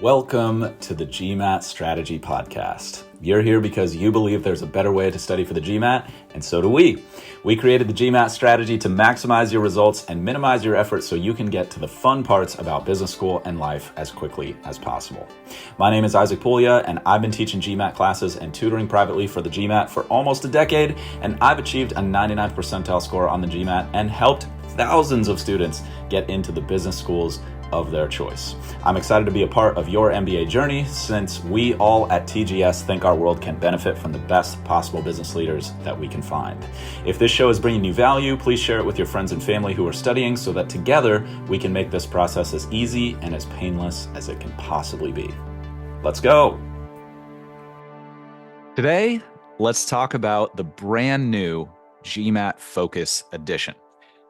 Welcome to the GMAT Strategy Podcast. You're here because you believe there's a better way to study for the GMAT, and so do we. We created the GMAT strategy to maximize your results and minimize your effort so you can get to the fun parts about business school and life as quickly as possible. My name is Isaac Puglia, and I've been teaching GMAT classes and tutoring privately for the GMAT for almost a decade, and I've achieved a 99th percentile score on the GMAT and helped thousands of students get into the business schools of their choice. I'm excited to be a part of your MBA journey since we all at TGS think our world can benefit from the best possible business leaders that we can find. If this show is bringing you value, please share it with your friends and family who are studying so that together we can make this process as easy and as painless as it can possibly be. Let's go. Today, let's talk about the brand new GMAT Focus Edition.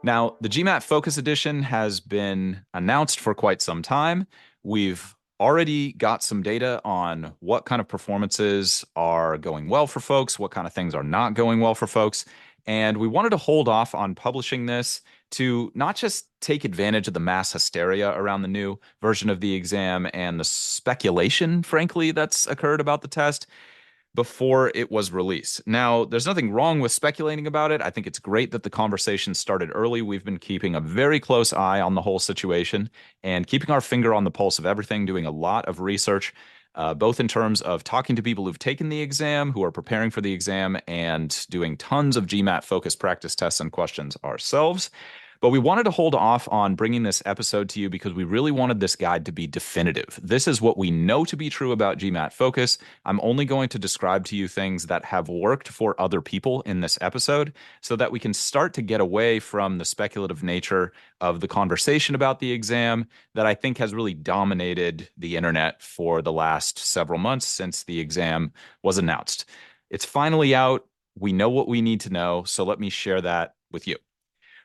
Now, the GMAT Focus Edition has been announced for quite some time. We've already got some data on what kind of performances are going well for folks, what kind of things are not going well for folks. And we wanted to hold off on publishing this to not just take advantage of the mass hysteria around the new version of the exam and the speculation, frankly, that's occurred about the test before it was released. Now, there's nothing wrong with speculating about it. I think it's great that the conversation started early. We've been keeping a very close eye on the whole situation and keeping our finger on the pulse of everything, doing a lot of research, both in terms of talking to people who've taken the exam, who are preparing for the exam, and doing tons of GMAT focused practice tests and questions ourselves. But we wanted to hold off on bringing this episode to you because we really wanted this guide to be definitive. This is what we know to be true about GMAT Focus. I'm only going to describe to you things that have worked for other people in this episode so that we can start to get away from the speculative nature of the conversation about the exam that I think has really dominated the internet for the last several months since the exam was announced. It's finally out. We know what we need to know, so let me share that with you.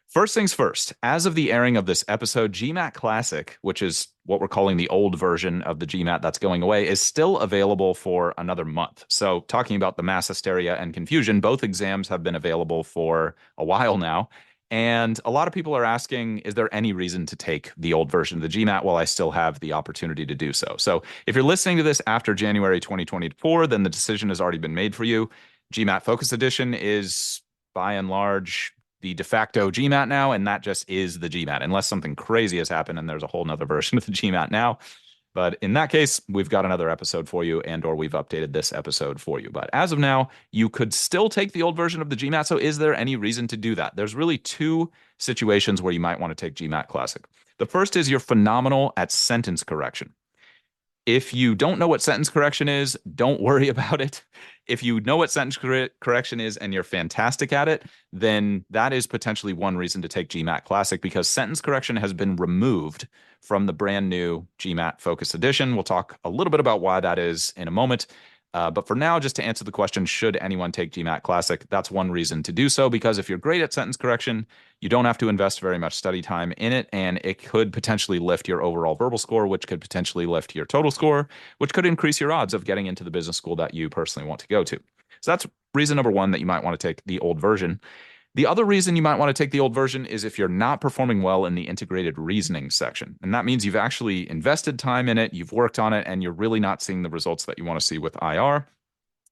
First things first, as of the airing of this episode, GMAT Classic, which is what we're calling the old version of the GMAT that's going away, is still available for another month. So talking about the mass hysteria and confusion, both exams have been available for a while now. And a lot of people are asking, is there any reason to take the old version of the GMAT while I still have the opportunity to do so? So if you're listening to this after January 2024, then the decision has already been made for you. GMAT Focus Edition is, by and large, the de facto GMAT now, and that just is the GMAT, unless something crazy has happened and there's a whole nother version of the GMAT now. But in that case, we've got another episode for you, and or we've updated this episode for you. But as of now, you could still take the old version of the GMAT. So is there any reason to do that? There's really two situations where you might want to take GMAT Classic. The first is you're phenomenal at sentence correction. If you don't know what sentence correction is, don't worry about it. If you know what sentence correction is and you're fantastic at it, then that is potentially one reason to take GMAT Classic, because sentence correction has been removed from the brand new GMAT Focus Edition. We'll talk a little bit about why that is in a moment. But for now, just to answer the question, should anyone take GMAT Classic? That's one reason to do so, because if you're great at sentence correction, you don't have to invest very much study time in it, and it could potentially lift your overall verbal score, which could potentially lift your total score, which could increase your odds of getting into the business school that you personally want to go to. So that's reason number one, that you might want to take the old version. The other reason you might want to take the old version is if you're not performing well in the integrated reasoning section. And that means you've actually invested time in it, you've worked on it, and you're really not seeing the results that you want to see with IR.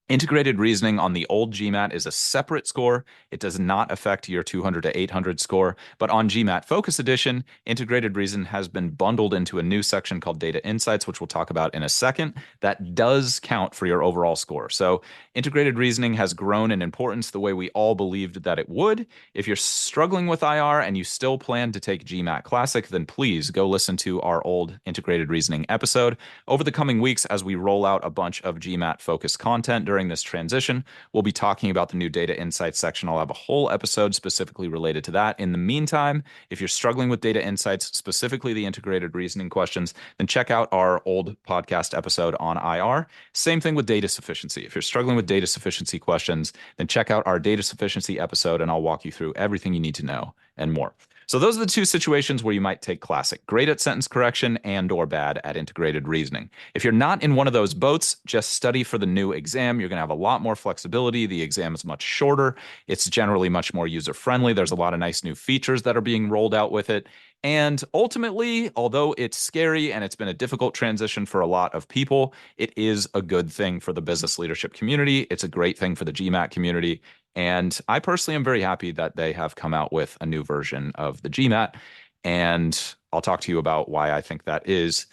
Integrated reasoning on the old GMAT is a separate score. It does not affect your 200 to 800 score. But on GMAT Focus Edition, integrated reason has been bundled into a new section called Data Insights, which we'll talk about in a second, that does count for your overall score. So integrated reasoning has grown in importance the way we all believed that it would. If you're struggling with IR and you still plan to take GMAT Classic, then please go listen to our old integrated reasoning episode. Over the coming weeks, as we roll out a bunch of GMAT focused content during this transition, we'll be talking about the new Data Insights section. I'll have a whole episode specifically related to that. In the meantime, if you're struggling with Data Insights, specifically the integrated reasoning questions, then check out our old podcast episode on IR. Same thing with data sufficiency. If you're struggling with data sufficiency questions, then check out our data sufficiency episode, and I'll walk you through everything you need to know and more. So those are the two situations where you might take Classic: great at sentence correction and or bad at integrated reasoning. If you're not in one of those boats, just study for the new exam. You're going to have a lot more flexibility. The exam is much shorter. It's generally much more user-friendly. There's a lot of nice new features that are being rolled out with it. And ultimately, although it's scary and it's been a difficult transition for a lot of people, it is a good thing for the business leadership community. It's a great thing for the GMAT community. And I personally am very happy that they have come out with a new version of the GMAT. And I'll talk to you about why I think that is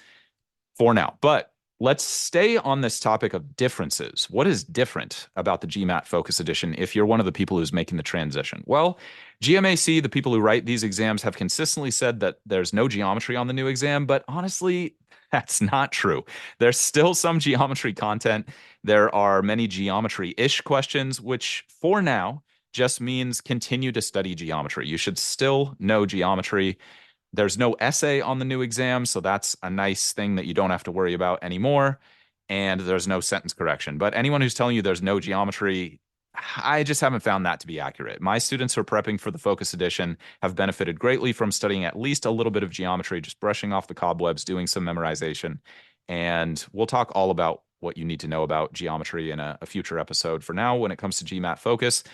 for now. But let's stay on this topic of differences. What is different about the GMAT Focus Edition if you're one of the people who's making the transition? Well, GMAC, the people who write these exams, have consistently said that there's no geometry on the new exam, but honestly, that's not true. There's still some geometry content. There are many geometry-ish questions, which for now just means continue to study geometry. You should still know geometry. There's no essay on the new exam, so that's a nice thing that you don't have to worry about anymore. And there's no sentence correction. But anyone who's telling you there's no geometry, I just haven't found that to be accurate. My students who are prepping for the Focus Edition have benefited greatly from studying at least a little bit of geometry, just brushing off the cobwebs, doing some memorization. And we'll talk all about what you need to know about geometry in a future episode. For now, when it comes to GMAT Focus,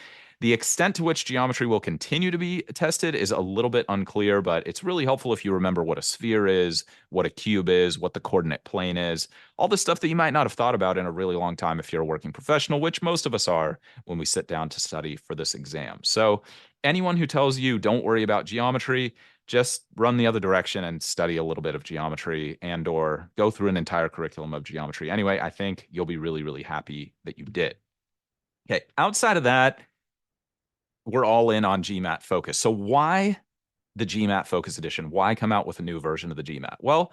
the extent to which geometry will continue to be tested is a little bit unclear, but it's really helpful if you remember what a sphere is, what a cube is, what the coordinate plane is, all the stuff that you might not have thought about in a really long time if you're a working professional, which most of us are when we sit down to study for this exam. So anyone who tells you don't worry about geometry, just run the other direction and study a little bit of geometry and or go through an entire curriculum of geometry. Anyway, I think you'll be really, really happy that you did. Okay, outside of that, we're all in on GMAT Focus. So why the GMAT Focus Edition? Why come out with a new version of the GMAT? Well,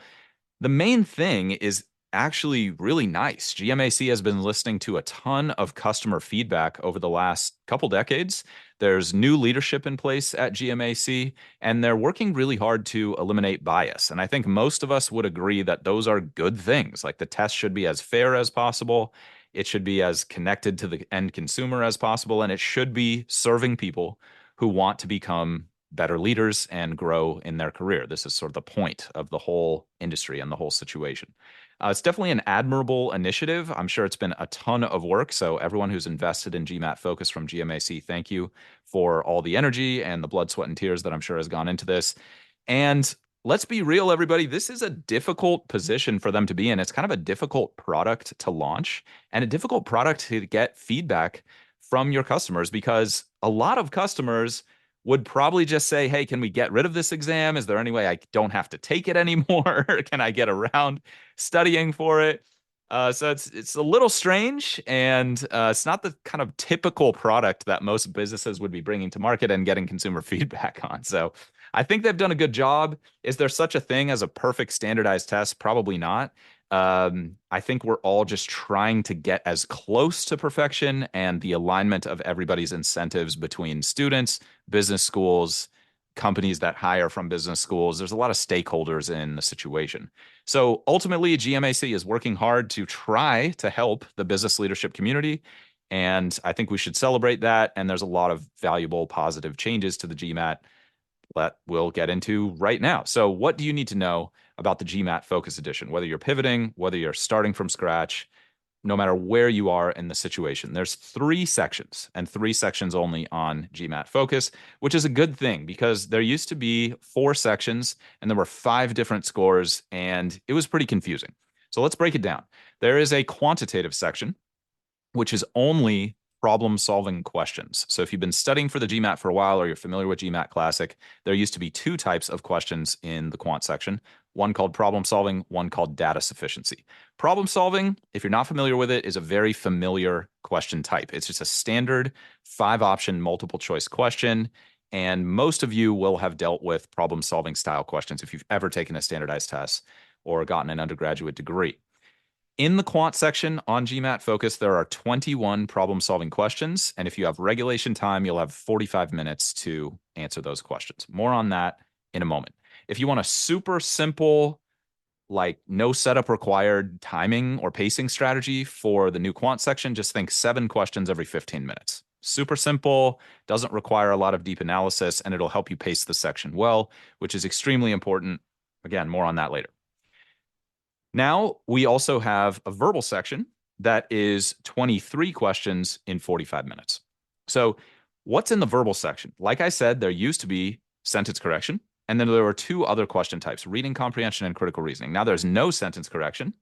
the main thing is actually really nice. GMAC has been listening to a ton of customer feedback over the last couple decades. There's new leadership in place at GMAC, and they're working really hard to eliminate bias. And I think most of us would agree that those are good things. Like the test should be as fair as possible. It should be as connected to the end consumer as possible, and it should be serving people who want to become better leaders and grow in their career. This is sort of the point of the whole industry and the whole situation. It's definitely an admirable initiative. I'm sure it's been a ton of work. So everyone who's invested in GMAT Focus from GMAC, thank you for all the energy and the blood, sweat, and tears that I'm sure has gone into this. And let's be real, everybody. This is a difficult position for them to be in. It's kind of a difficult product to launch and a difficult product to get feedback from your customers because a lot of customers would probably just say, hey, can we get rid of this exam? Is there any way I don't have to take it anymore? Can I get around studying for it? So it's a little strange, and it's not the kind of typical product that most businesses would be bringing to market and getting consumer feedback on. So I think they've done a good job. Is there such a thing as a perfect standardized test? Probably not. I think we're all just trying to get as close to perfection and the alignment of everybody's incentives between students, business schools, companies that hire from business schools. There's a lot of stakeholders in the situation. So ultimately, GMAC is working hard to try to help the business leadership community. And I think we should celebrate that. And there's a lot of valuable, positive changes to the GMAT that we'll get into right now. So what do you need to know about the GMAT Focus Edition? Whether you're pivoting, whether you're starting from scratch, no matter where you are in the situation. There's 3 sections and 3 sections only on GMAT Focus, which is a good thing because there used to be 4 sections and there were 5 different scores and it was pretty confusing. So let's break it down. There is a quantitative section, which is only problem-solving questions. So if you've been studying for the GMAT for a while or you're familiar with GMAT Classic, there used to be 2 types of questions in the quant section, one called problem solving, one called data sufficiency. Problem solving, if you're not familiar with it, is a very familiar question type. It's just a standard 5-option multiple choice question. And most of you will have dealt with problem solving style questions if you've ever taken a standardized test or gotten an undergraduate degree. In the quant section on GMAT Focus, there are 21 problem-solving questions, and if you have regulation time, you'll have 45 minutes to answer those questions. More on that in a moment. If you want a super simple, like no setup required timing or pacing strategy for the new quant section, just think 7 questions every 15 minutes. Super simple, doesn't require a lot of deep analysis, and it'll help you pace the section well, which is extremely important. Again, more on that later. Now, we also have a verbal section that is 23 questions in 45 minutes. So what's in the verbal section? Like I said, there used to be sentence correction And then there were two other question types, reading comprehension and critical reasoning. Now there's no sentence correction.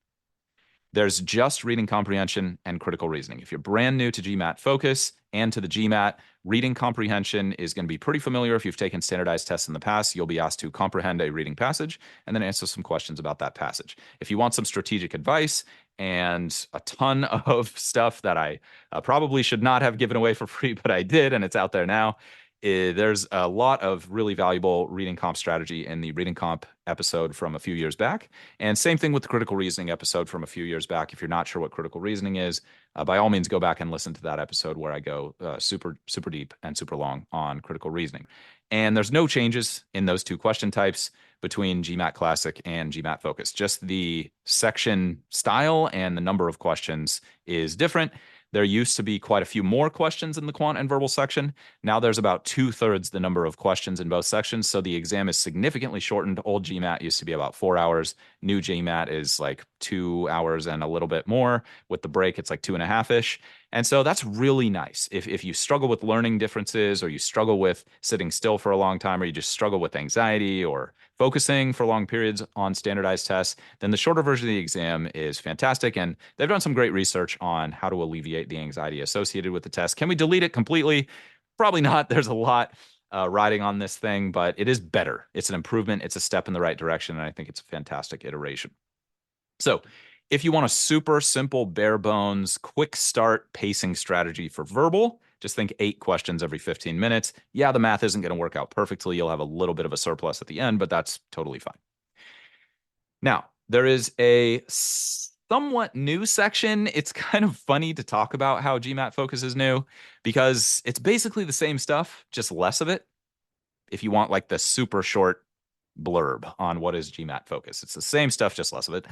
There's just reading comprehension and critical reasoning. If you're brand new to GMAT Focus and to the GMAT, reading comprehension is going to be pretty familiar. If you've taken standardized tests in the past, you'll be asked to comprehend a reading passage and then answer some questions about that passage. If you want some strategic advice and a ton of stuff that I probably should not have given away for free, but I did, and it's out there now, there's a lot of really valuable reading comp strategy in the reading comp episode from a few years back. And same thing with the critical reasoning episode from a few years back. If you're not sure what critical reasoning is, by all means, go back and listen to that episode where I go super deep and super long on critical reasoning. And there's no changes in those two question types between GMAT Classic and GMAT Focus. Just the section style and the number of questions is different. There used to be quite a few more questions in the quant and verbal section. Now there's about 2/3 the number of questions in both sections. So the exam is significantly shortened. Old GMAT used to be about 4 hours. New GMAT is like 2 hours and a little bit more. With the break, it's like 2.5-ish. And so that's really nice. If you struggle with learning differences, or you struggle with sitting still for a long time, or you just struggle with anxiety or focusing for long periods on standardized tests, then the shorter version of the exam is fantastic. And they've done some great research on how to alleviate the anxiety associated with the test. Can we delete it completely? Probably not. There's a lot riding on this thing, but it is better. It's an improvement. It's a step in the right direction. And I think it's a fantastic iteration. So if you want a super simple, bare bones, quick start pacing strategy for verbal, just think 8 questions every 15 minutes. Yeah, the math isn't going to work out perfectly. You'll have a little bit of a surplus at the end, but that's totally fine. Now, there is a somewhat new section. It's kind of funny to talk about how GMAT Focus is new because it's basically the same stuff, just less of it. If you want like the super short blurb on what is GMAT Focus, it's the same stuff, just less of it.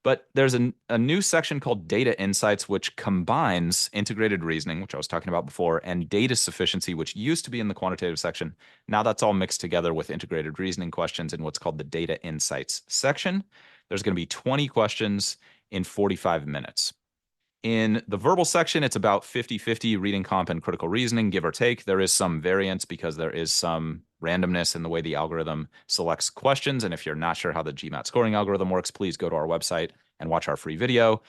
But there's a new section called Data Insights, which combines integrated reasoning, which I was talking about before, and data sufficiency, which used to be in the quantitative section. Now that's all mixed together with integrated reasoning questions in what's called the Data Insights section. There's going to be 20 questions in 45 minutes. In the verbal section, it's about 50-50 reading comp and critical reasoning, give or take. There is some variance because there is some randomness in the way the algorithm selects questions. And if you're not sure how the GMAT scoring algorithm works, please go to our website and watch our free video.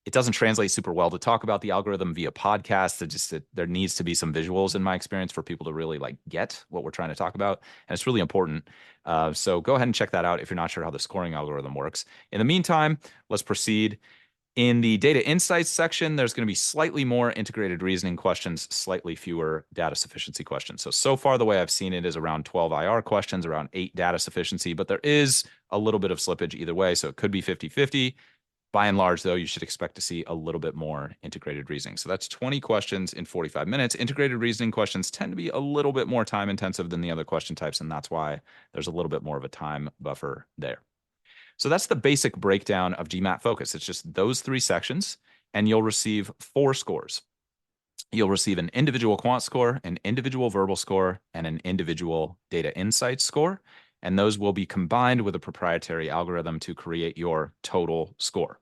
It doesn't translate super well to talk about the algorithm via podcast. There needs to be some visuals in my experience for people to really like get what we're trying to talk about. And it's really important. So go ahead and check that out if you're not sure how the scoring algorithm works. In the meantime, let's proceed. In the data insights section, there's going to be slightly more integrated reasoning questions, slightly fewer data sufficiency questions. So far, the way I've seen it is around 12 IR questions, around 8 data sufficiency, but there is a little bit of slippage either way. So it could be 50-50. By and large, though, you should expect to see a little bit more integrated reasoning. So that's 20 questions in 45 minutes. Integrated reasoning questions tend to be a little bit more time intensive than the other question types, and that's why there's a little bit more of a time buffer there. So that's the basic breakdown of GMAT Focus. It's just those 3 sections, and you'll receive 4 scores. You'll receive an individual quant score, an individual verbal score, and an individual data insights score. And those will be combined with a proprietary algorithm to create your total score.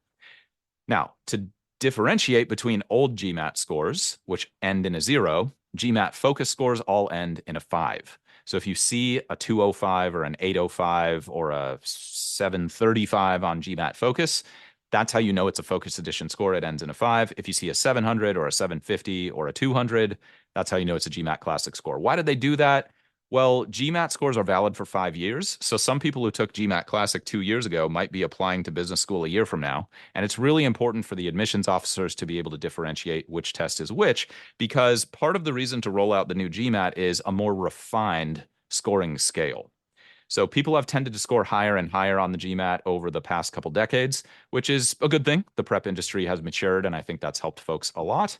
Now, to differentiate between old GMAT scores, which end in a 0, GMAT Focus scores all end in a 5. So if you see a 205 or an 805 or a 735 on GMAT Focus, that's how you know it's a Focus Edition score. It ends in a 5. If you see a 700 or a 750 or a 200, that's how you know it's a GMAT Classic score. Why did they do that? Well, GMAT scores are valid for 5 years. So some people who took GMAT Classic 2 years ago might be applying to business school a year from now. And it's really important for the admissions officers to be able to differentiate which test is which, because part of the reason to roll out the new GMAT is a more refined scoring scale. So people have tended to score higher and higher on the GMAT over the past couple decades, which is a good thing. The prep industry has matured, and I think that's helped folks a lot.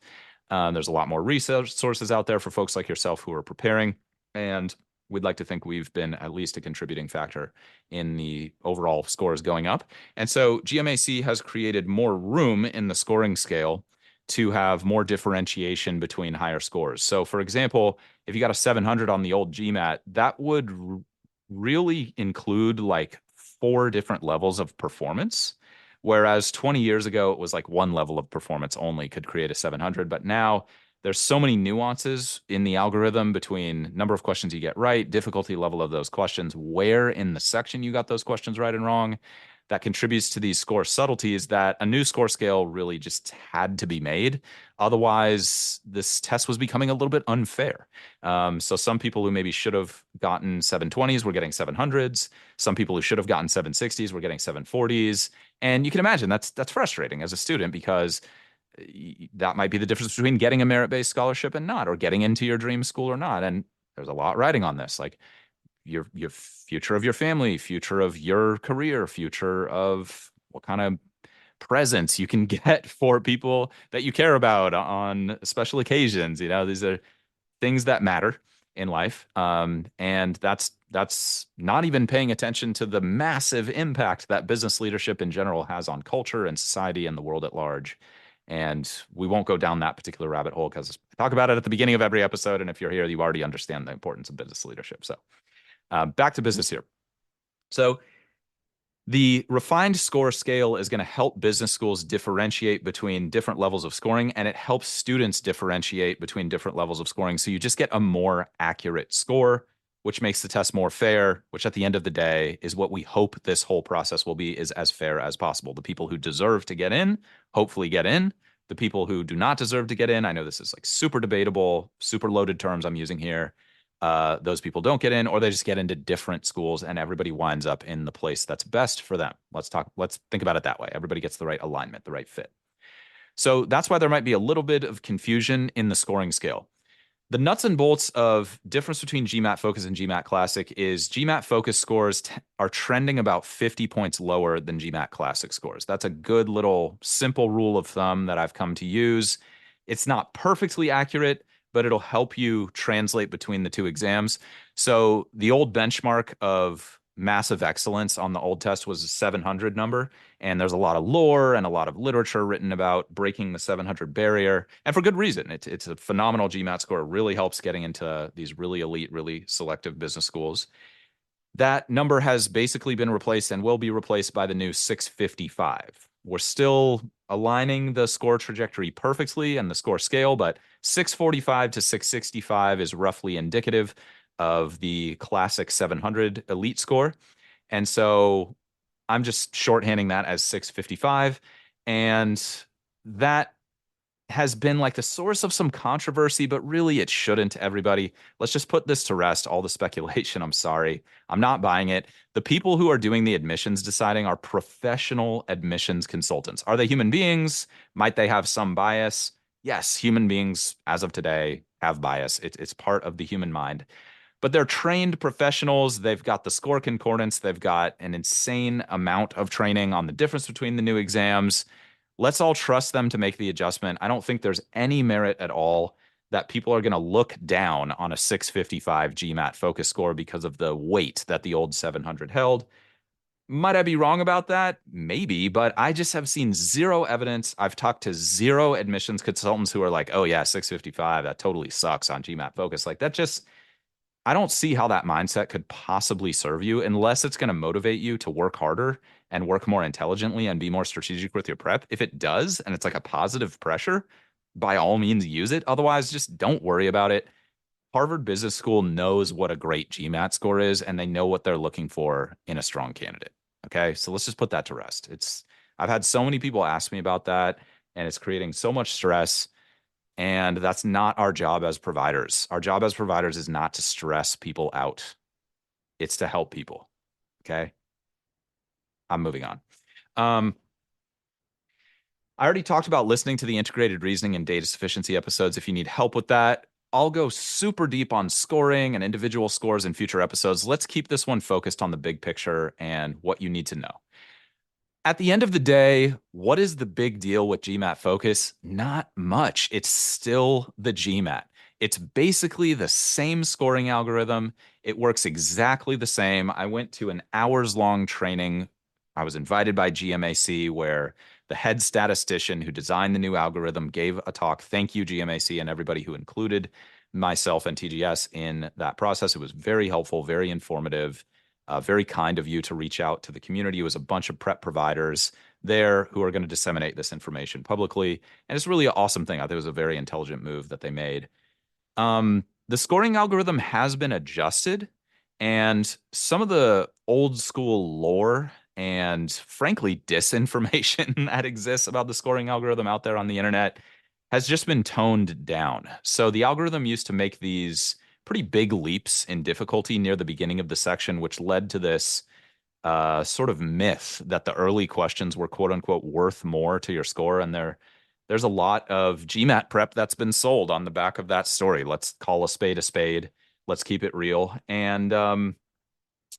There's a lot more resources out there for folks like yourself who are preparing. And we'd like to think we've been at least a contributing factor in the overall scores going up. And so GMAC has created more room in the scoring scale to have more differentiation between higher scores. So for example, if you got a 700 on the old GMAT, that would really include like 4 different levels of performance. Whereas 20 years ago, it was like one level of performance only could create a 700. But now There's so many nuances in the algorithm between number of questions you get right, difficulty level of those questions, where in the section you got those questions right and wrong, that contributes to these score subtleties that a new score scale really just had to be made. Otherwise, this test was becoming a little bit unfair. So some people who maybe should have gotten 720s were getting 700s. Some people who should have gotten 760s were getting 740s. And you can imagine that's frustrating as a student because that might be the difference between getting a merit-based scholarship and not, or getting into your dream school or not. And there's a lot riding on this, like your future of your family, future of your career, future of what kind of presents you can get for people that you care about on special occasions. These are things that matter in life. And that's not even paying attention to the massive impact that business leadership in general has on culture and society and the world at large. And we won't go down that particular rabbit hole because I talk about it at the beginning of every episode. And if you're here, you already understand the importance of business leadership. So back to business here. So the refined score scale is going to help business schools differentiate between different levels of scoring, and it helps students differentiate between different levels of scoring. So you just get a more accurate score, which makes the test more fair, which at the end of the day is what we hope this whole process will be, is as fair as possible. The people who deserve to get in, hopefully get in. The people who do not deserve to get in, I know this is like super debatable, super loaded terms I'm using here. Those people don't get in, or they just get into different schools and everybody winds up in the place that's best for them. Let's think about it that way. Everybody gets the right alignment, the right fit. So that's why there might be a little bit of confusion in the scoring scale. The nuts and bolts of difference between GMAT Focus and GMAT Classic is GMAT Focus scores are trending about 50 points lower than GMAT Classic scores. That's a good little simple rule of thumb that I've come to use. It's not perfectly accurate, but it'll help you translate between the two exams. So the old benchmark of massive excellence on the old test was a 700 number. And there's a lot of lore and a lot of literature written about breaking the 700 barrier. And for good reason. It's a phenomenal GMAT score. It really helps getting into these really elite, really selective business schools. That number has basically been replaced and will be replaced by the new 655. We're still aligning the score trajectory perfectly and the score scale, but 645 to 665 is roughly indicative of the classic 700 elite score. And so I'm just shorthanding that as 655. And that has been like the source of some controversy, but really it shouldn't, everybody. Let's just put this to rest, all the speculation. I'm sorry. I'm not buying it. The people who are doing the admissions deciding are professional admissions consultants. Are they human beings? Might they have some bias? Yes, human beings, as of today, have bias. It's part of the human mind. But they're trained professionals. They've got the score concordance. They've got an insane amount of training on the difference between the new exams. Let's all trust them to make the adjustment. I don't think there's any merit at all that people are going to look down on a 655 GMAT focus score because of the weight that the old 700 held. Might I be wrong about that? Maybe, but I just have seen zero evidence. I've talked to zero admissions consultants who are like, oh yeah, 655, that totally sucks on GMAT focus. Like that just, I don't see how that mindset could possibly serve you unless it's going to motivate you to work harder and work more intelligently and be more strategic with your prep. If it does, and it's like a positive pressure, by all means use it. Otherwise, just don't worry about it. Harvard Business School knows what a great GMAT score is, and they know what they're looking for in a strong candidate. Okay, so let's just put that to rest. I've had so many people ask me about that, and it's creating so much stress. And that's not our job as providers. Our job as providers is not to stress people out. It's to help people. Okay. I'm moving on. I already talked about listening to the integrated reasoning and data sufficiency episodes. If you need help with that, I'll go super deep on scoring and individual scores in future episodes. Let's keep this one focused on the big picture and what you need to know. At the end of the day, what is the big deal with GMAT Focus? Not much. It's still the GMAT. It's basically the same scoring algorithm. It works exactly the same. I went to an hours-long training. I was invited by GMAC where the head statistician who designed the new algorithm gave a talk. Thank you, GMAC, and everybody who included myself and TGS in that process. It was very helpful, very informative. Very kind of you to reach out to the community. It was a bunch of prep providers there who are going to disseminate this information publicly. And it's really an awesome thing. I think it was a very intelligent move that they made. The scoring algorithm has been adjusted, and some of the old school lore and frankly disinformation that exists about the scoring algorithm out there on the internet has just been toned down. So the algorithm used to make these pretty big leaps in difficulty near the beginning of the section, which led to this sort of myth that the early questions were quote unquote worth more to your score. And there's a lot of GMAT prep that's been sold on the back of that story. Let's call a spade a spade. Let's keep it real. And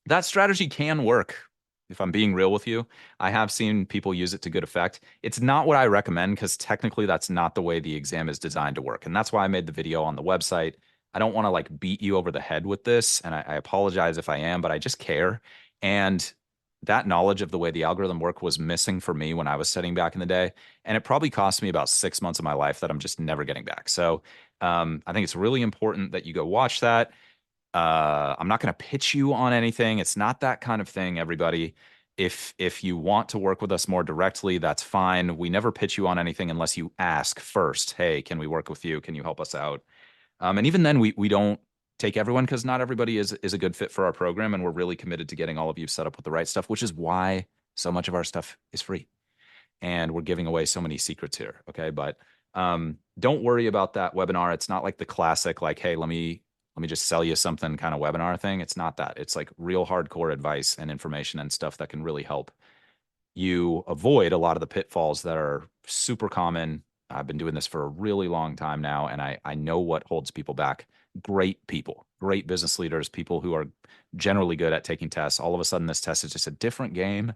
that strategy can work. If I'm being real with you, I have seen people use it to good effect. It's not what I recommend because technically that's not the way the exam is designed to work. And that's why I made the video on the website. I don't want to like beat you over the head with this. And I apologize if I am, but I just care. And that knowledge of the way the algorithm worked was missing for me when I was studying back in the day. And it probably cost me about 6 months of my life that I'm just never getting back. So I think it's really important that you go watch that. I'm not going to pitch you on anything. It's not that kind of thing, everybody. If you want to work with us more directly, that's fine. We never pitch you on anything unless you ask first, hey, can we work with you? Can you help us out? And even then, we don't take everyone because not everybody is a good fit for our program. And we're really committed to getting all of you set up with the right stuff, which is why so much of our stuff is free. And we're giving away so many secrets here. Okay. But don't worry about that webinar. It's not like the classic, like, hey, let me just sell you something kind of webinar thing. It's not that. It's like real hardcore advice and information and stuff that can really help you avoid a lot of the pitfalls that are super common. I've been doing this for a really long time now, and I know what holds people back. Great people, great business leaders, people who are generally good at taking tests. All of a sudden, this test is just a different game.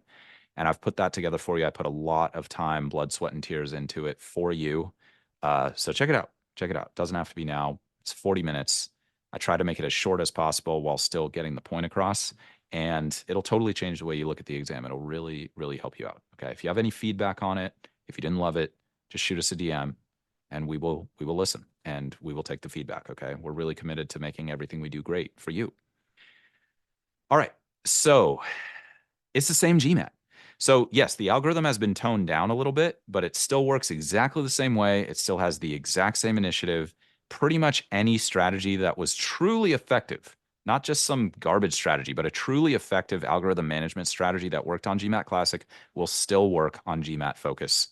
And I've put that together for you. I put a lot of time, blood, sweat, and tears into it for you. So check it out. Check it out. Doesn't have to be now. It's 40 minutes. I try to make it as short as possible while still getting the point across. And it'll totally change the way you look at the exam. It'll really, really help you out. Okay. If you have any feedback on it, if you didn't love it, just shoot us a DM and we will listen and we will take the feedback. Okay. We're really committed to making everything we do great for you. All right. So it's the same GMAT. So yes, the algorithm has been toned down a little bit, but it still works exactly the same way. It still has the exact same initiative. Pretty much any strategy that was truly effective, not just some garbage strategy, but a truly effective algorithm management strategy that worked on GMAT Classic will still work on GMAT Focus.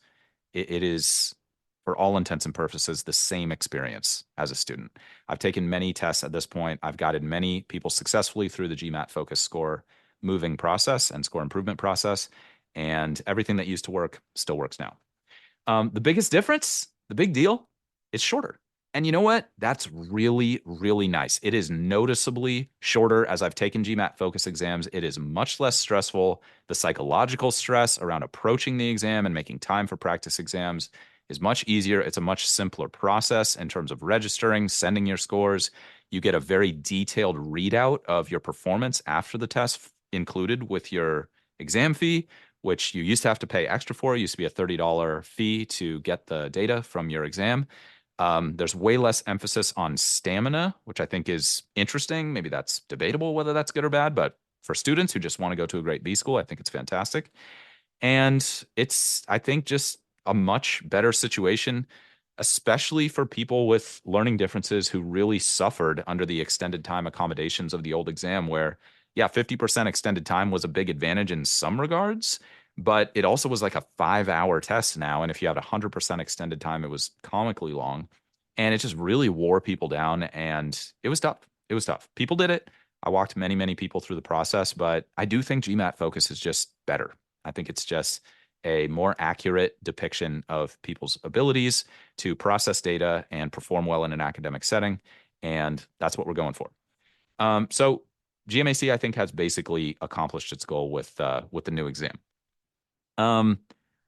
It is, for all intents and purposes, the same experience as a student. I've taken many tests at this point. I've guided many people successfully through the GMAT Focus score moving process and score improvement process. And everything that used to work still works now. The biggest difference, the big deal, it's shorter. And you know what? That's really, really nice. It is noticeably shorter as I've taken GMAT focus exams. It is much less stressful. The psychological stress around approaching the exam and making time for practice exams is much easier. It's a much simpler process in terms of registering, sending your scores. You get a very detailed readout of your performance after the test included with your exam fee, which you used to have to pay extra for. It used to be a $30 fee to get the data from your exam. There's way less emphasis on stamina, which I think is interesting. Maybe that's debatable whether that's good or bad, but for students who just want to go to a great B school, I think it's fantastic. And it's, I think, just a much better situation, especially for people with learning differences who really suffered under the extended time accommodations of the old exam, where, yeah, 50% extended time was a big advantage in some regards, but it also was like a 5-hour test now. And if you had 100% extended time, it was comically long. And it just really wore people down. And it was tough. It was tough. People did it. I walked many, many people through the process, but I do think GMAT Focus is just better. I think it's just a more accurate depiction of people's abilities to process data and perform well in an academic setting. And that's what we're going for. So GMAC, I think, has basically accomplished its goal with the new exam.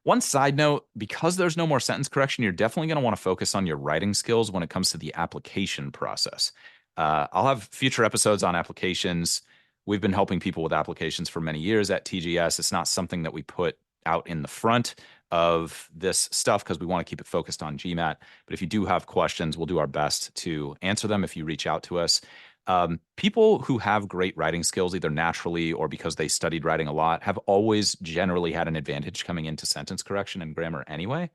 One side note, because there's no more sentence correction, you're definitely going to want to focus on your writing skills when it comes to the application process. I'll have future episodes on applications. We've been helping people with applications for many years at TGS. It's not something that we put out in the front of this stuff because we want to keep it focused on GMAT. But if you do have questions, we'll do our best to answer them if you reach out to us. People who have great writing skills, either naturally or because they studied writing a lot, have always generally had an advantage coming into sentence correction and grammar anyway.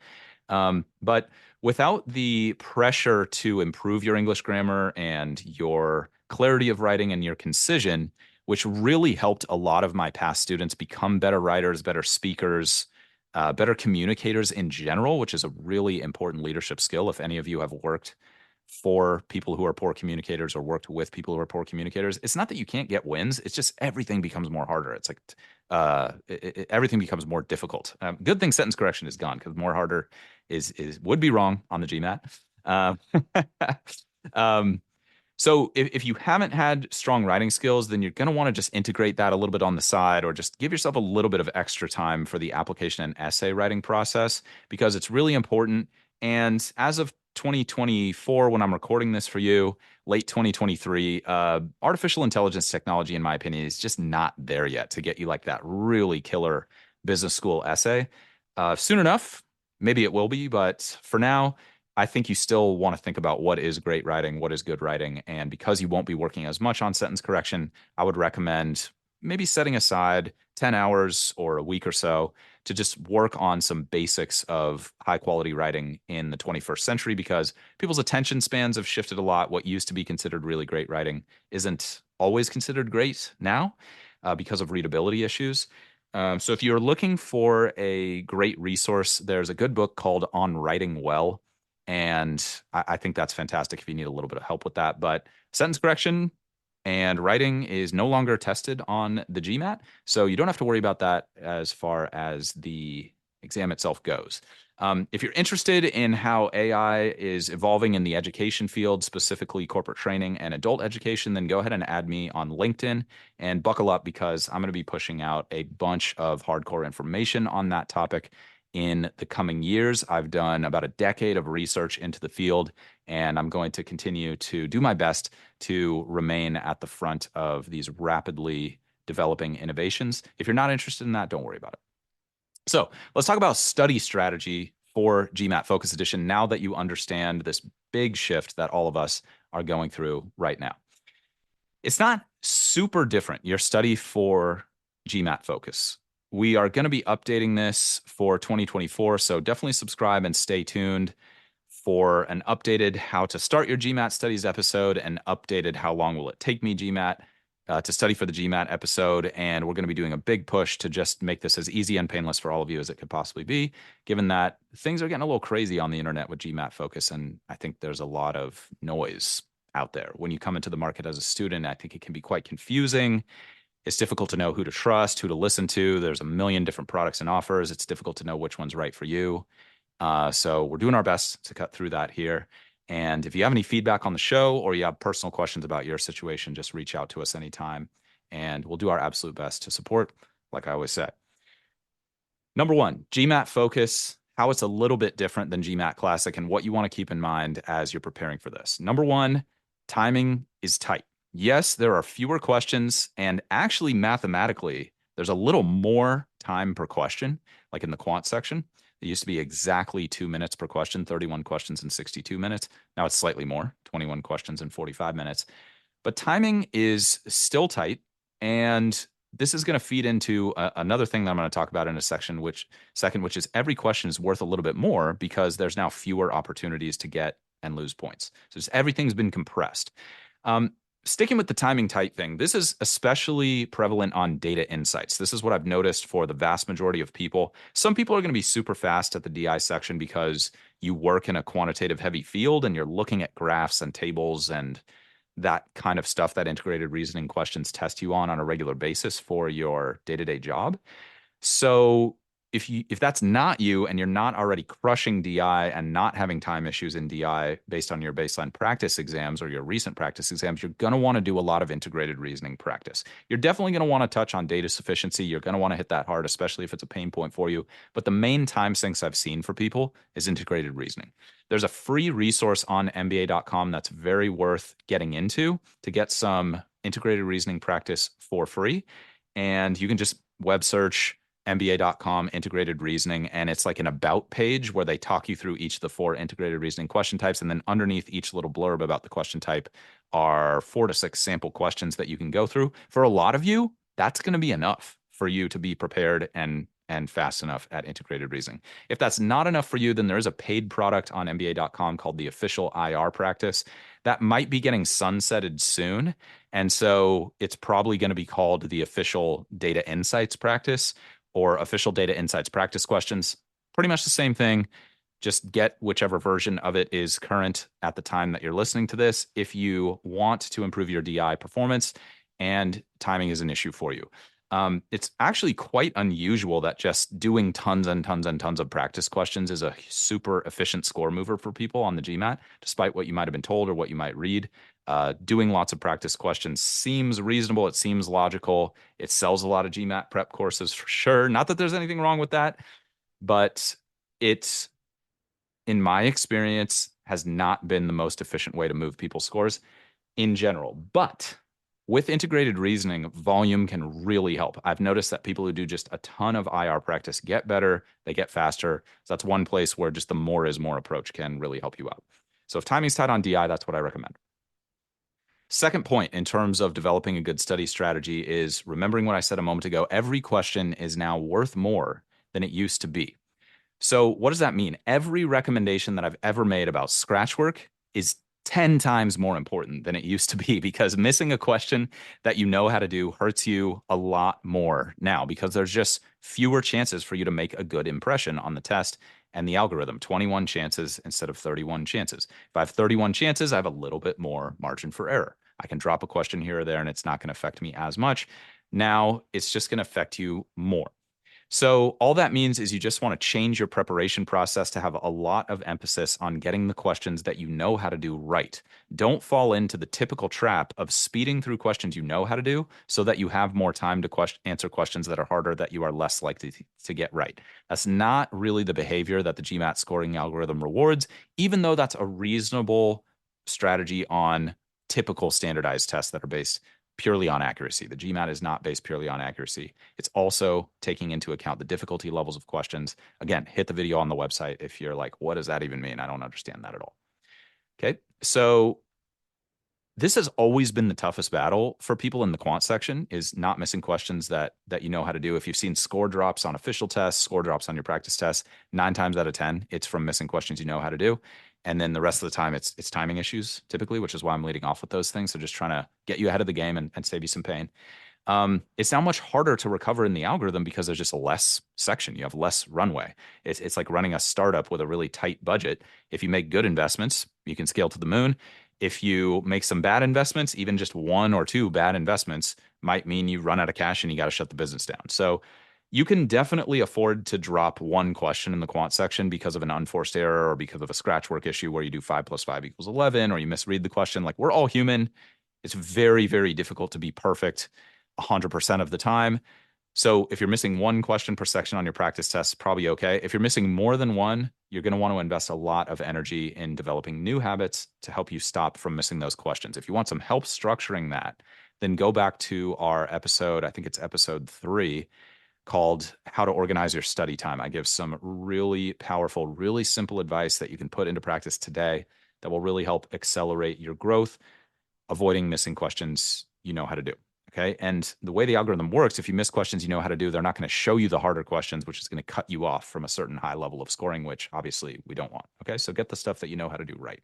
But without the pressure to improve your English grammar and your clarity of writing and your concision, which really helped a lot of my past students become better writers, better speakers, better communicators in general, which is a really important leadership skill. If any of you have worked for people who are poor communicators or worked with people who are poor communicators, it's not that you can't get wins. It's just everything becomes more harder. It's like everything becomes more difficult. Good thing sentence correction is gone because more harder is would be wrong on the GMAT. Um, um, so if you haven't had strong writing skills, then you're going to want to just integrate that a little bit on the side or just give yourself a little bit of extra time for the application and essay writing process because it's really important. And as of 2024, when I'm recording this for you, late 2023, artificial intelligence technology, in my opinion, is just not there yet to get you like that really killer business school essay. Soon enough, maybe it will be, but for now, I think you still want to think about what is great writing, what is good writing. And because you won't be working as much on sentence correction, I would recommend maybe setting aside 10 hours or a week or so to just work on some basics of high quality writing in the 21st century because people's attention spans have shifted a lot. What used to be considered really great writing isn't always considered great now because of readability issues. So if you're looking for a great resource, there's a good book called On Writing Well, and I think that's fantastic if you need a little bit of help with that. But sentence correction and writing is no longer tested on the GMAT, so you don't have to worry about that as far as the exam itself goes. If you're interested in how AI is evolving in the education field, specifically corporate training and adult education, then go ahead and add me on LinkedIn and buckle up because I'm going to be pushing out a bunch of hardcore information on that topic in the coming years. I've done about a decade of research into the field, and I'm going to continue to do my best to remain at the front of these rapidly developing innovations. If you're not interested in that, don't worry about it. So let's talk about study strategy for GMAT Focus Edition now that you understand this big shift that all of us are going through right now. It's not super different, your study for GMAT Focus. We are going to be updating this for 2024, so definitely subscribe and stay tuned for an updated how to start your GMAT studies episode and updated how long will it take me GMAT to study for the GMAT episode. And we're going to be doing a big push to just make this as easy and painless for all of you as it could possibly be, given that things are getting a little crazy on the internet with GMAT Focus. And I think there's a lot of noise out there. When you come into the market as a student, I think it can be quite confusing. It's difficult to know who to trust, who to listen to. There's a million different products and offers. It's difficult to know which one's right for you. So we're doing our best to cut through that here. And if you have any feedback on the show or you have personal questions about your situation, just reach out to us anytime and we'll do our absolute best to support, like I always say. Number one, GMAT Focus, how it's a little bit different than GMAT Classic and what you want to keep in mind as you're preparing for this. Number one, timing is tight. Yes, there are fewer questions, and actually mathematically, there's a little more time per question, like in the quant section. It used to be exactly 2 minutes per question, 31 questions in 62 minutes. Now it's slightly more, 21 questions in 45 minutes. But timing is still tight. And this is going to feed into another thing that I'm going to talk about in a section, which is every question is worth a little bit more because there's now fewer opportunities to get and lose points. So just everything's been compressed. Sticking with the timing tight thing, this is especially prevalent on data insights. This is what I've noticed for the vast majority of people. Some people are going to be super fast at the DI section because you work in a quantitative heavy field and you're looking at graphs and tables and that kind of stuff that integrated reasoning questions test you on a regular basis for your day-to-day job. So if that's not you and you're not already crushing DI and not having time issues in DI based on your baseline practice exams or your recent practice exams, you're going to want to do a lot of integrated reasoning practice. You're definitely going to want to touch on data sufficiency. You're going to want to hit that hard, especially if it's a pain point for you. But the main time sinks I've seen for people is integrated reasoning. There's a free resource on MBA.com that's very worth getting into to get some integrated reasoning practice for free. And you can just web search MBA.com integrated reasoning, and it's like an about page where they talk you through each of the 4 integrated reasoning question types. And then underneath each little blurb about the question type are 4 to 6 sample questions that you can go through. For a lot of you, that's going to be enough for you to be prepared and fast enough at integrated reasoning. If that's not enough for you, then there is a paid product on MBA.com called the Official IR Practice that might be getting sunsetted soon. And so it's probably going to be called the Official Data Insights Practice or Official Data Insights Practice Questions. Pretty much the same thing. Just get whichever version of it is current at the time that you're listening to this if you want to improve your DI performance and timing is an issue for you. It's actually quite unusual that just doing tons and tons and tons of practice questions is a super efficient score mover for people on the GMAT, despite what you might have been told or what you might read. Doing lots of practice questions seems reasonable. It seems logical. It sells a lot of GMAT prep courses for sure. Not that there's anything wrong with that, but it's, in my experience, has not been the most efficient way to move people's scores in general. But with integrated reasoning, volume can really help. I've noticed that people who do just a ton of IR practice get better, they get faster. So that's one place where just the more is more approach can really help you out. So if timing's tight on DI, that's what I recommend. Second point in terms of developing a good study strategy is remembering what I said a moment ago. Every question is now worth more than it used to be. So what does that mean? Every recommendation that I've ever made about scratch work is 10 times more important than it used to be because missing a question that you know how to do hurts you a lot more now because there's just fewer chances for you to make a good impression on the test and the algorithm. 21 chances instead of 31 chances. If I have 31 chances, I have a little bit more margin for error. I can drop a question here or there and it's not going to affect me as much. Now it's just going to affect you more. So all that means is you just want to change your preparation process to have a lot of emphasis on getting the questions that you know how to do right. Don't fall into the typical trap of speeding through questions you know how to do so that you have more time to answer questions that are harder that you are less likely to get right. That's not really the behavior that the GMAT scoring algorithm rewards, even though that's a reasonable strategy on typical standardized tests that are based purely on accuracy. The GMAT is not based purely on accuracy. It's also taking into account the difficulty levels of questions. Again, hit the video on the website if you're like, what does that even mean? I don't understand that at all. Okay, so this has always been the toughest battle for people in the quant section is not missing questions that you know how to do. If you've seen score drops on official tests, score drops on your practice tests, 9 times out of 10, it's from missing questions you know how to do. And then the rest of the time, it's timing issues typically, which is why I'm leading off with those things. So just trying to get you ahead of the game and save you some pain. It's now much harder to recover in the algorithm because there's just less section. You have less runway. It's like running a startup with a really tight budget. If you make good investments, you can scale to the moon. If you make some bad investments, even just 1 or 2 bad investments might mean you run out of cash and you got to shut the business down. So you can definitely afford to drop one question in the quant section because of an unforced error or because of a scratch work issue where you do 5 + 5 = 11 or you misread the question. Like we're all human. It's very, very difficult to be perfect 100% of the time. So if you're missing one question per section on your practice test, probably okay. If you're missing more than one, you're going to want to invest a lot of energy in developing new habits to help you stop from missing those questions. If you want some help structuring that, then go back to our episode, I think it's episode 3, called How to Organize Your Study Time. I give some really powerful, really simple advice that you can put into practice today that will really help accelerate your growth, avoiding missing questions you know how to do. Okay. And the way the algorithm works, if you miss questions you know how to do, they're not going to show you the harder questions, which is going to cut you off from a certain high level of scoring, which obviously we don't want. Okay. So get the stuff that you know how to do right.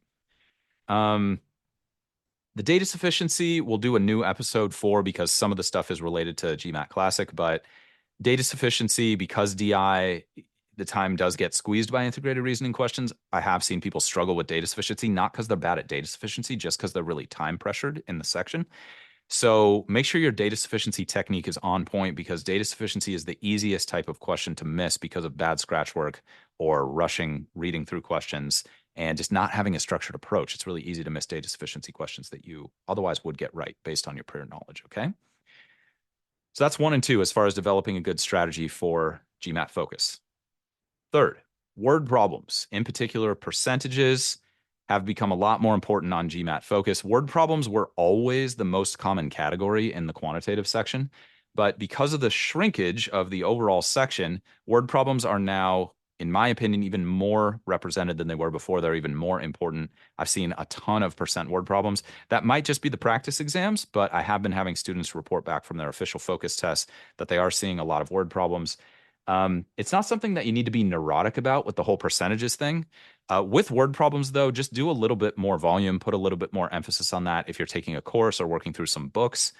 The data sufficiency, we'll do a new episode for because some of the stuff is related to GMAT Classic, but data sufficiency, because DI, the time does get squeezed by integrated reasoning questions. I have seen people struggle with data sufficiency, not because they're bad at data sufficiency, just because they're really time pressured in the section. So make sure your data sufficiency technique is on point because data sufficiency is the easiest type of question to miss because of bad scratch work or rushing, reading through questions and just not having a structured approach. It's really easy to miss data sufficiency questions that you otherwise would get right based on your prior knowledge, okay? So that's 1 and 2 as far as developing a good strategy for GMAT focus. Third, word problems, in particular percentages, have become a lot more important on GMAT focus. Word problems were always the most common category in the quantitative section, But because of the shrinkage of the overall section, word problems are now, in my opinion, even more represented than they were before. They're even more important. I've seen a ton of percent word problems. That might just be the practice exams, but I have been having students report back from their official focus tests that they are seeing a lot of word problems. It's not something that you need to be neurotic about with the whole percentages thing. With word problems, though, just do a little bit more volume, put a little bit more emphasis on that if you're taking a course or working through some books.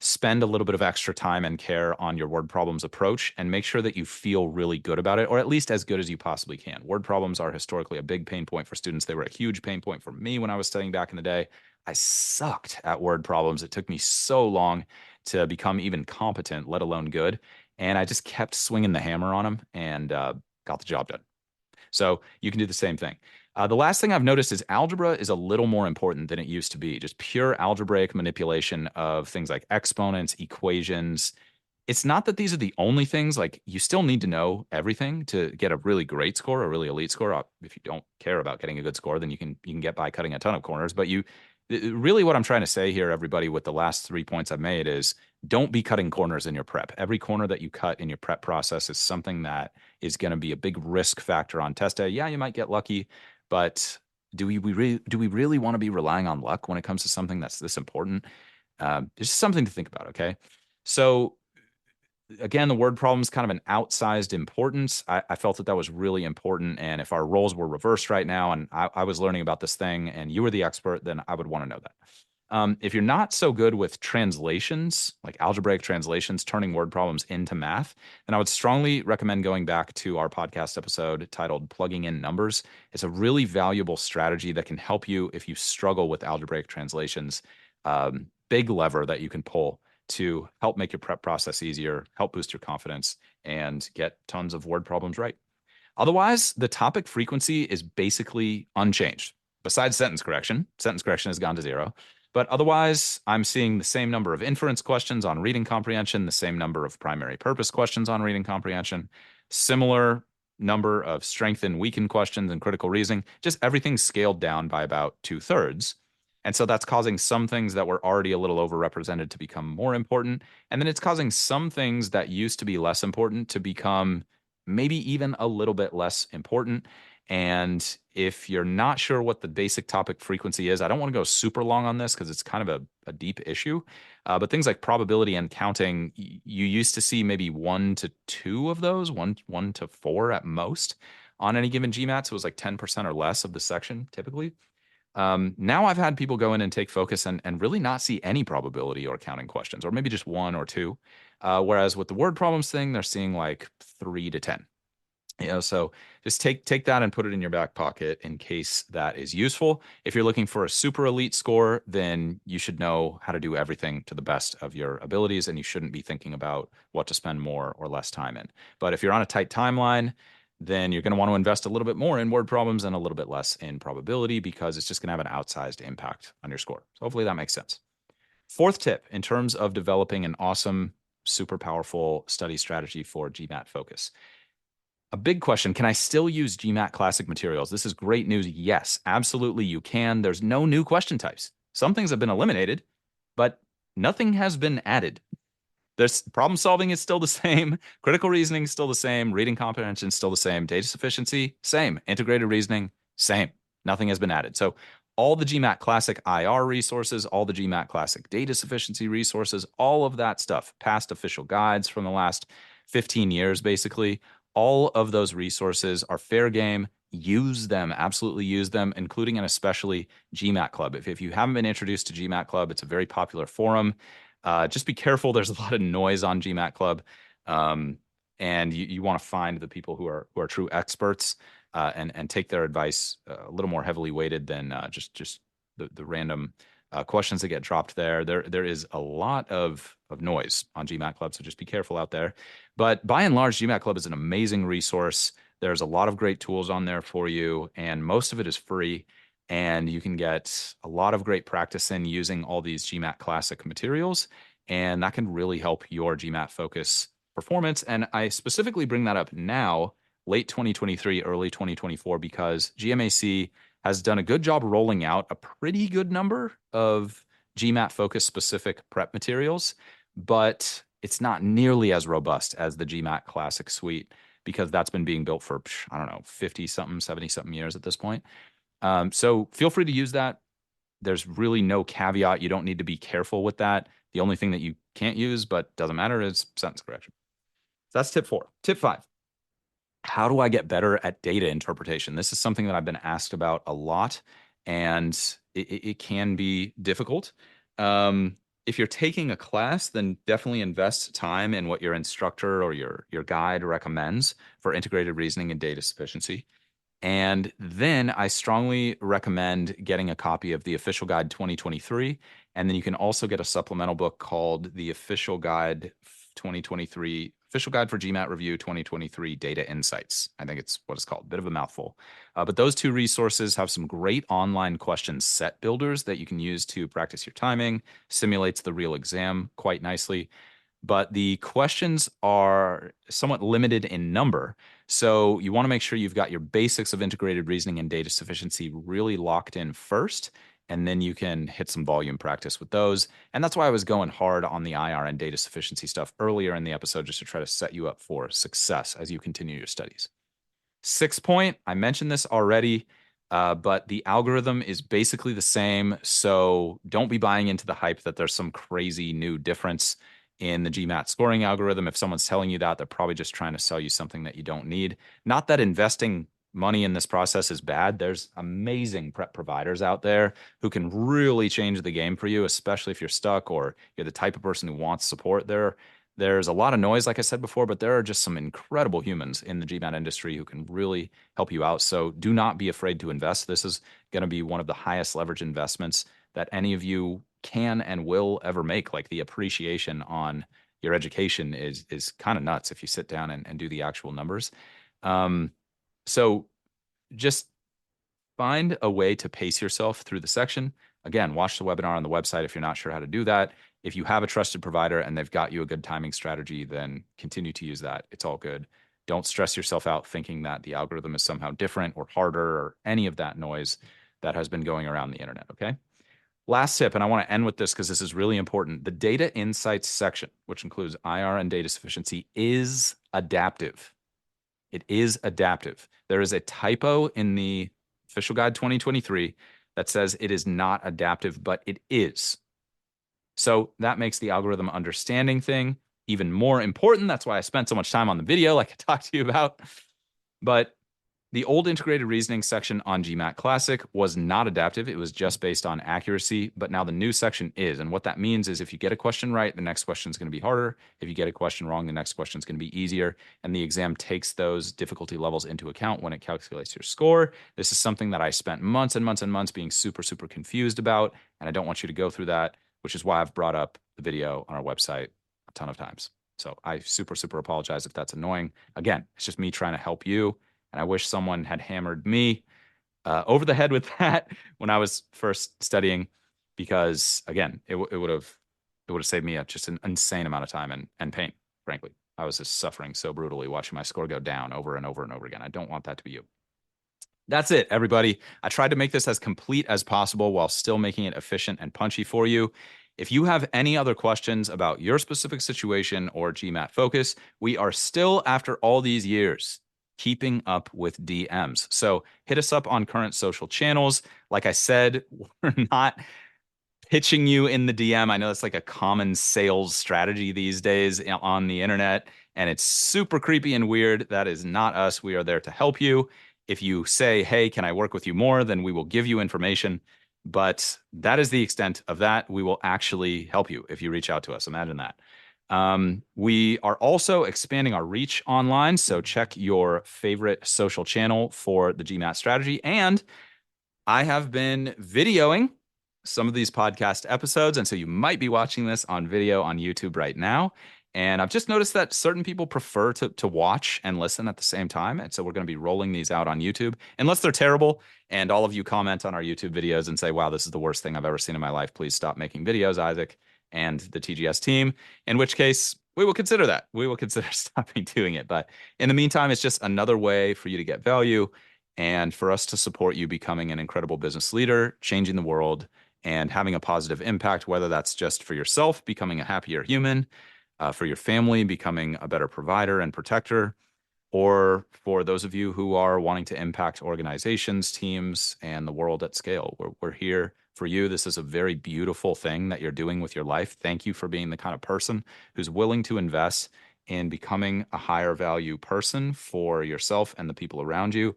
Spend a little bit of extra time and care on your word problems approach and make sure that you feel really good about it, or at least as good as you possibly can. Word problems are historically a big pain point for students. They were a huge pain point for me when I was studying back in the day. I sucked at word problems. It took me so long to become even competent, let alone good. And I just kept swinging the hammer on them and got the job done. So you can do the same thing. The last thing I've noticed is algebra is a little more important than it used to be. Just pure algebraic manipulation of things like exponents, equations. It's not that these are the only things. Like you still need to know everything to get a really great score, a really elite score. If you don't care about getting a good score, then you can get by cutting a ton of corners. But you really what I'm trying to say here, everybody, with the last 3 points I've made is don't be cutting corners in your prep. Every corner that you cut in your prep process is something that is going to be a big risk factor on test day. Yeah, you might get lucky, but do we really want to be relying on luck when it comes to something that's this important? It's just something to think about. Okay, so again, the word problem is kind of an outsized importance. I felt that that was really important. And if our roles were reversed right now and I was learning about this thing and you were the expert, then I would want to know that. If you're not so good with translations, like algebraic translations, turning word problems into math, then I would strongly recommend going back to our podcast episode titled Plugging in Numbers. It's a really valuable strategy that can help you if you struggle with algebraic translations. Big lever that you can pull to help make your prep process easier, help boost your confidence, and get tons of word problems right. Otherwise, the topic frequency is basically unchanged. Besides sentence correction has gone to zero. But otherwise, I'm seeing the same number of inference questions on reading comprehension, the same number of primary purpose questions on reading comprehension, similar number of strength and weaken questions and critical reasoning, just everything scaled down by about 2/3. And so that's causing some things that were already a little overrepresented to become more important. And then it's causing some things that used to be less important to become maybe even a little bit less important. And if you're not sure what the basic topic frequency is, I don't want to go super long on this because it's kind of a deep issue. But things like probability and counting, you used to see maybe 1 to 2 of those, one to four at most on any given GMAT. So it was like 10% or less of the section typically. Now I've had people go in and take focus and really not see any probability or counting questions, or maybe just 1 or 2. Whereas with the word problems thing, they're seeing like 3 to 10. So just take that and put it in your back pocket in case that is useful. If you're looking for a super elite score, then you should know how to do everything to the best of your abilities, and you shouldn't be thinking about what to spend more or less time in. But if you're on a tight timeline, then you're going to want to invest a little bit more in word problems and a little bit less in probability because it's just going to have an outsized impact on your score. So hopefully that makes sense. Fourth tip in terms of developing an awesome, super powerful study strategy for GMAT focus. A big question, can I still use GMAT classic materials? This is great news. Yes, absolutely you can. There's no new question types. Some things have been eliminated, but nothing has been added. There's problem solving is still the same. Critical reasoning is still the same. Reading comprehension is still the same. Data sufficiency, same. Integrated reasoning, same. Nothing has been added. So all the GMAT Classic IR resources, all the GMAT Classic data sufficiency resources, all of that stuff, past official guides from the last 15 years, basically, all of those resources are fair game. Use them, absolutely use them, including and especially GMAT Club. If you haven't been introduced to GMAT Club, it's a very popular forum. Just be careful. There's a lot of noise on GMAT Club, and you want to find the people who are true experts and take their advice a little more heavily weighted than just the random questions that get dropped there. There is a lot of noise on GMAT Club, so just be careful out there. But by and large, GMAT Club is an amazing resource. There's a lot of great tools on there for you, and most of it is free. And you can get a lot of great practice in using all these GMAT Classic materials, and that can really help your GMAT focus performance. And I specifically bring that up now, late 2023, early 2024, because GMAC has done a good job rolling out a pretty good number of GMAT focus specific prep materials, but it's not nearly as robust as the GMAT Classic suite because that's been being built for, I don't know, 50 something, 70 something years at this point. So feel free to use that. There's really no caveat. You don't need to be careful with that. The only thing that you can't use, but doesn't matter, is sentence correction. So that's tip 4. Tip 5. How do I get better at data interpretation? This is something that I've been asked about a lot, and it can be difficult. If you're taking a class, then definitely invest time in what your instructor or your guide recommends for integrated reasoning and data sufficiency. And then I strongly recommend getting a copy of the Official Guide 2023. And then you can also get a supplemental book called the Official Guide 2023, Official Guide for GMAT Review 2023 Data Insights. I think it's what it's called, bit of a mouthful. But those two resources have some great online question set builders that you can use to practice your timing, simulates the real exam quite nicely. But the questions are somewhat limited in number. So you want to make sure you've got your basics of integrated reasoning and data sufficiency really locked in first, and then you can hit some volume practice with those. And that's why I was going hard on the IR and data sufficiency stuff earlier in the episode, just to try to set you up for success as you continue your studies. 6th point, I mentioned this already, but the algorithm is basically the same. So don't be buying into the hype that there's some crazy new difference in the GMAT scoring algorithm. If someone's telling you that, they're probably just trying to sell you something that you don't need. Not that investing money in this process is bad. There's amazing prep providers out there who can really change the game for you, especially if you're stuck or you're the type of person who wants support. There's a lot of noise, like I said before, but there are just some incredible humans in the GMAT industry who can really help you out. So do not be afraid to invest. This is going to be one of the highest leverage investments that any of you can and will ever make. Like, the appreciation on your education is kind of nuts if you sit down and do the actual numbers. So just find a way to pace yourself through the section. Again, watch the webinar on the website if you're not sure how to do that. If you have a trusted provider and they've got you a good timing strategy, then continue to use that. It's all good. Don't stress yourself out thinking that the algorithm is somehow different or harder or any of that noise that has been going around the internet, okay? Last tip, and I want to end with this because this is really important. The data insights section, which includes IR and data sufficiency, is adaptive. It is adaptive. There is a typo in the Official Guide 2023 that says it is not adaptive, but it is. So that makes the algorithm understanding thing even more important. That's why I spent so much time on the video, like I talked to you about. But the old integrated reasoning section on GMAT Classic was not adaptive. It was just based on accuracy, but now the new section is. And what that means is if you get a question right, the next question is going to be harder. If you get a question wrong, the next question is going to be easier. And the exam takes those difficulty levels into account when it calculates your score. This is something that I spent months and months and months being super, super confused about. And I don't want you to go through that, which is why I've brought up the video on our website a ton of times. So I super, super apologize if that's annoying. Again, it's just me trying to help you. And I wish someone had hammered me over the head with that when I was first studying, because again, it would have saved me just an insane amount of time and pain. Frankly, I was just suffering so brutally watching my score go down over and over and over again. I don't want that to be you. That's it, everybody. I tried to make this as complete as possible while still making it efficient and punchy for you. If you have any other questions about your specific situation or GMAT focus, we are still, after all these years, keeping up with DMs. So hit us up on current social channels. Like I said, we're not pitching you in the DM. I know it's like a common sales strategy these days on the internet, and it's super creepy and weird. That is not us. We are there to help you. If you say, hey, can I work with you more? Then we will give you information. But that is the extent of that. We will actually help you if you reach out to us. Imagine that. We are also expanding our reach online. So check your favorite social channel for the GMAT strategy. And I have been videoing some of these podcast episodes. And so you might be watching this on video on YouTube right now. And I've just noticed that certain people prefer to watch and listen at the same time. And so we're going to be rolling these out on YouTube, unless they're terrible. And all of you comment on our YouTube videos and say, wow, this is the worst thing I've ever seen in my life. Please stop making videos, Isaac and the TGS team. In which case, we will consider that. We will consider stopping doing it. But in the meantime, it's just another way for you to get value and for us to support you becoming an incredible business leader, changing the world, and having a positive impact, whether that's just for yourself, becoming a happier human, for your family, becoming a better provider and protector, or for those of you who are wanting to impact organizations, teams, and the world at scale. We're here for you. This is a very beautiful thing that you're doing with your life. Thank you for being the kind of person who's willing to invest in becoming a higher value person for yourself and the people around you.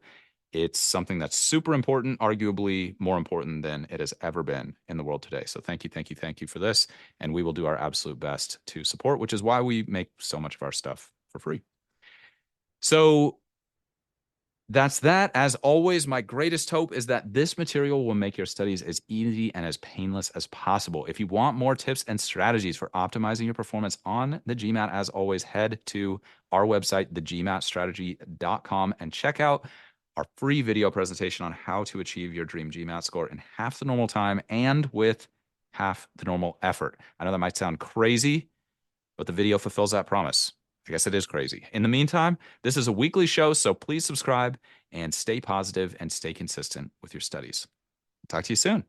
It's something that's super important, arguably more important than it has ever been in the world today. So thank you, thank you, thank you for this. And we will do our absolute best to support, which is why we make so much of our stuff for free. So that's that. As always, my greatest hope is that this material will make your studies as easy and as painless as possible. If you want more tips and strategies for optimizing your performance on the GMAT, as always, head to our website, thegmatstrategy.com, and check out our free video presentation on how to achieve your dream GMAT score in half the normal time and with half the normal effort. I know that might sound crazy, but the video fulfills that promise. I guess it is crazy. In the meantime, this is a weekly show, so please subscribe and stay positive and stay consistent with your studies. Talk to you soon.